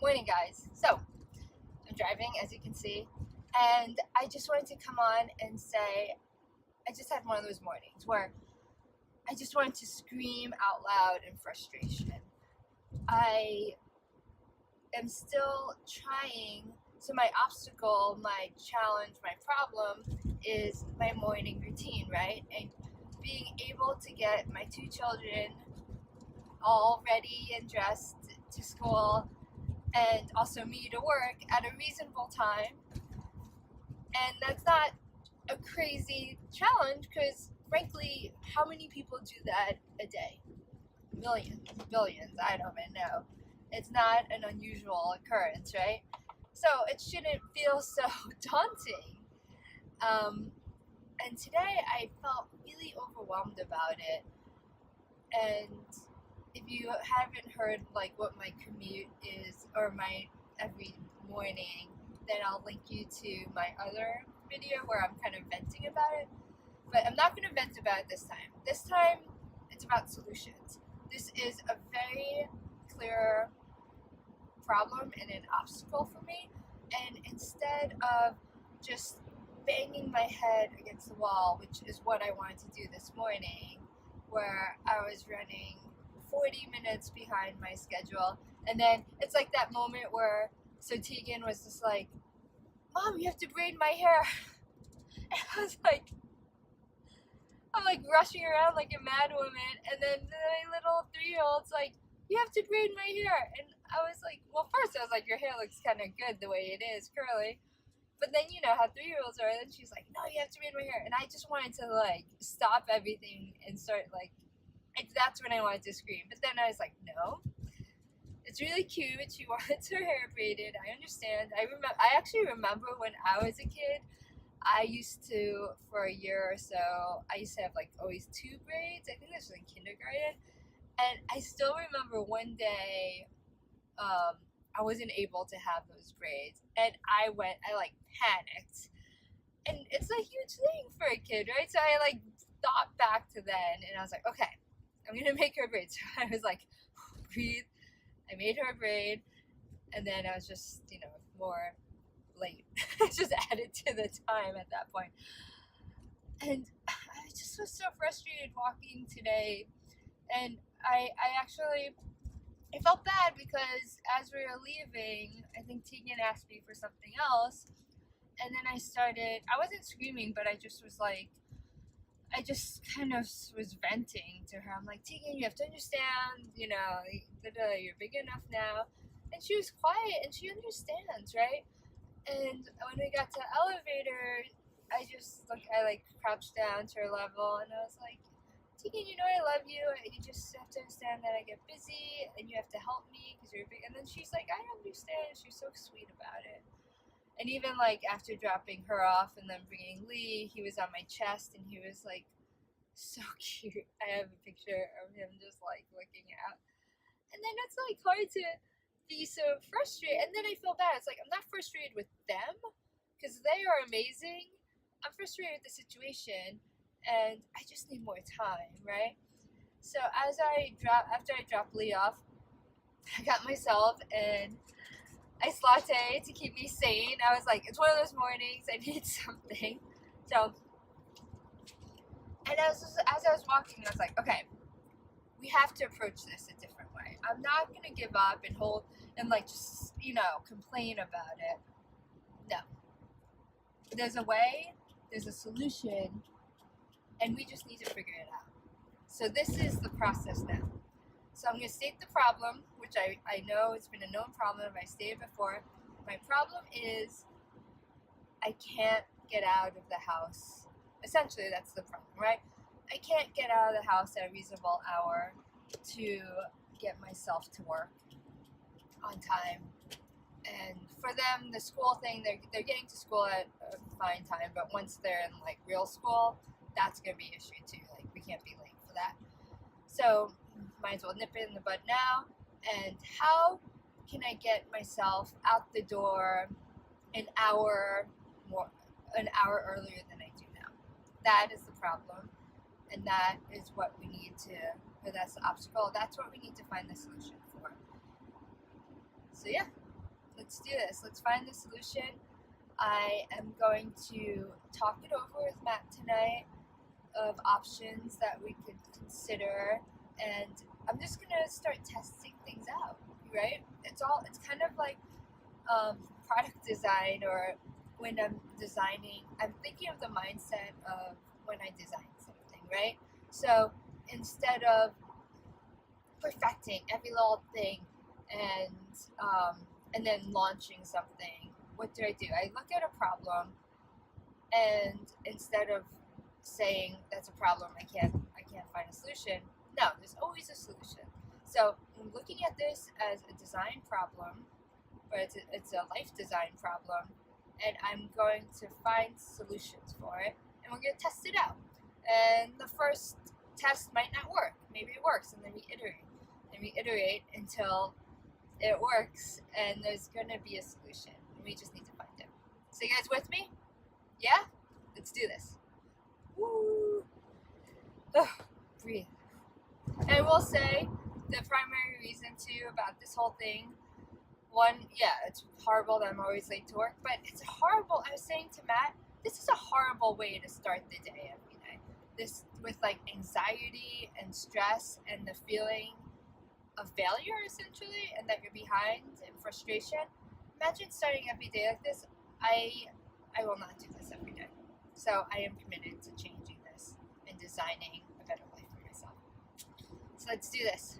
Morning, guys. So, I'm driving, as you can see, and I just wanted to come on and say I just had one of those mornings where I just wanted to scream out loud in frustration. I am still trying, so my obstacle, my challenge, my problem is my morning routine, right? And being able to get my two children all ready and dressed to school and also me to work at a reasonable time. And that's not a crazy challenge because, frankly, how many people do that a day? Millions, billions, I don't even know. It's not an unusual occurrence, right? So it shouldn't feel so daunting. And today I felt really overwhelmed about it. And if you haven't heard like what my commute is or my every morning, then I'll link you to my other video where I'm kind of venting about it. But I'm not going to vent about it this time. This time it's about solutions. This is a very clear problem and an obstacle for me. And instead of just banging my head against the wall, which is what I wanted to do this morning, where I was running 40 minutes behind my schedule. And then it's like that moment where, so Tegan was just like, Mom, you have to braid my hair. And I was like, I'm like rushing around like a mad woman. And then my little 3-year-old's like, you have to braid my hair. And I was like, well, first I was like, your hair looks kind of good the way it is, curly. But then you know how 3-year-olds are. And then she's like, no, you have to braid my hair. And I just wanted to like stop everything and start like, that's when I wanted to scream. But then I was like, no, it's really cute. She wants her hair braided. I understand. I actually remember when I was a kid, I used to, for a year or so, I used to have like always 2 braids. I think this was in kindergarten. And I still remember one day, I wasn't able to have those braids. And I like panicked. And it's a huge thing for a kid, right? So I like thought back to then and I was like, okay, I'm gonna make her braid. So I was like, breathe. I made her a braid, and then I was just, more late. Just added to the time at that point. And I just was so frustrated walking today. And I felt bad because as we were leaving, I think Tegan asked me for something else. And then I wasn't screaming, but I just was like, I just kind of was venting to her. I'm like, Tegan, you have to understand, you're big enough now. And she was quiet and she understands, right? And when we got to the elevator, I crouched down to her level and I was like, Tegan, I love you. You just have to understand that I get busy and you have to help me because you're big. And then she's like, I understand. She's so sweet about it. And even like after dropping her off and then bringing Lee, he was on my chest and he was like so cute. I have a picture of him just like looking out. And then it's like hard to be so frustrated. And then I feel bad. It's like I'm not frustrated with them because they are amazing. I'm frustrated with the situation and I just need more time, right? So after I dropped Lee off, I got myself an iced latte to keep me sane. I was like, it's one of those mornings, I need something. So, and as I was walking, I was like, okay, we have to approach this a different way. I'm not going to give up and just, complain about it. No. There's a way, there's a solution, and we just need to figure it out. So this is the process now. So I'm going to state the problem, which I know it's been a known problem. I stated before. My problem is I can't get out of the house. Essentially, that's the problem, right? I can't get out of the house at a reasonable hour to get myself to work on time. And for them, the school thing, they're getting to school at a fine time, but once they're in like real school, that's going to be an issue too. Like we can't be late for that. So might as well nip it in the bud now. And how can I get myself out the door an hour earlier than I do now? That is the problem, and that is what we need to, or that's the obstacle. That's what we need to find the solution for. So yeah, let's do this. Let's find the solution. I am going to talk it over with Matt tonight of options that we could consider, and I'm just gonna start testing things out, right? It's kind of like product design, or when I'm designing, I'm thinking of the mindset of when I design something, right? So instead of perfecting every little thing and and then launching something, what do? I look at a problem, and instead of saying that's a problem, I can't find a solution. No, there's always a solution. So I'm looking at this as a design problem, or it's a life design problem, and I'm going to find solutions for it, and we're going to test it out. And the first test might not work. Maybe it works, and then we iterate until it works, and there's going to be a solution. We just need to find it. So, you guys with me? Yeah? Let's do this. Woo! Ugh, breathe. And I will say the primary reason too about this whole thing, one, yeah, it's horrible that I'm always late to work, but it's horrible. I was saying to Matt, this is a horrible way to start the day every day. This with like anxiety and stress and the feeling of failure essentially, and that you're behind and frustration. Imagine starting every day like this. I will not do this every day. So I am committed to changing this and designing a better life for myself. So let's do this.